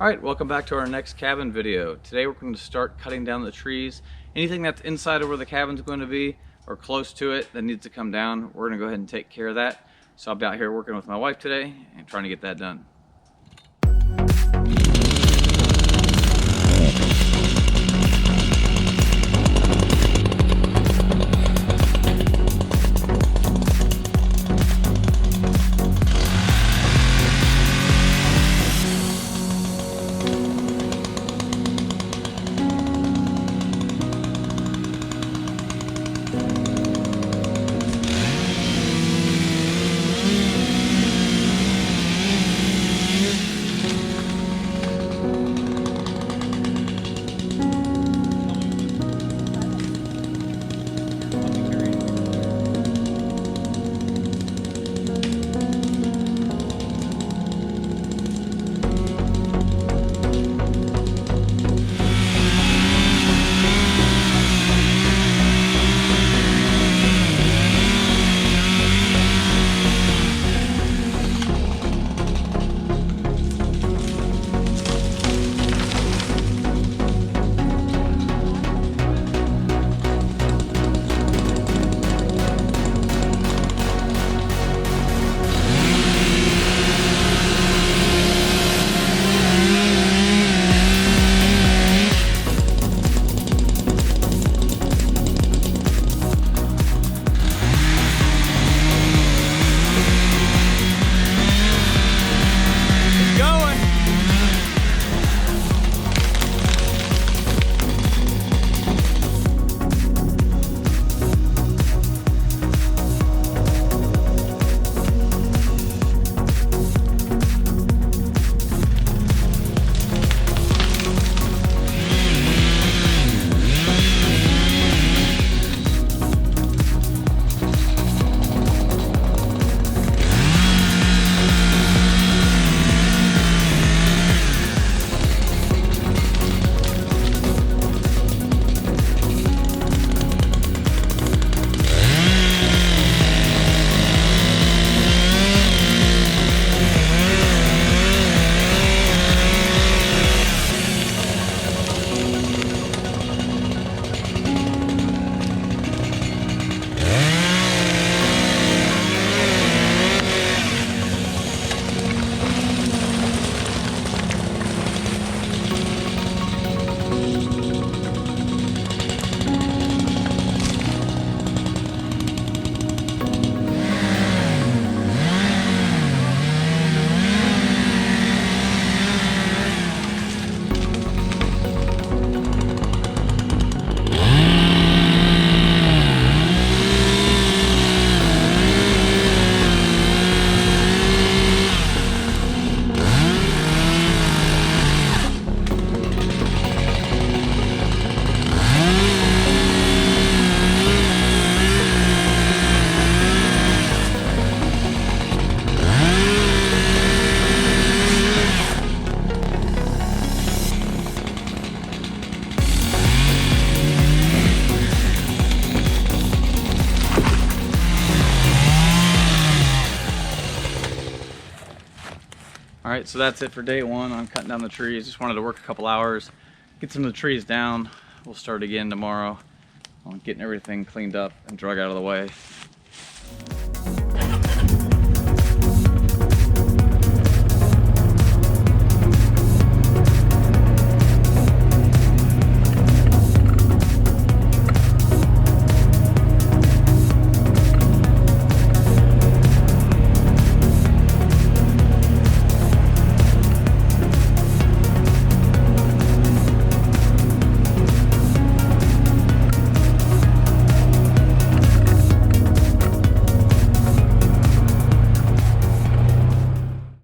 Alright, welcome back to our next cabin video. Today we're going to start cutting down the trees. Anything that's inside of where the cabin's going to be or close to it that needs to come down, we're going to go ahead and take care of that. So I'll be out here working with my wife today and trying to get that done. Alright, so that's it for day one on cutting down the trees. Just wanted to work a couple hours, get some of the trees down. We'll start again tomorrow on getting everything cleaned up and drug out of the way.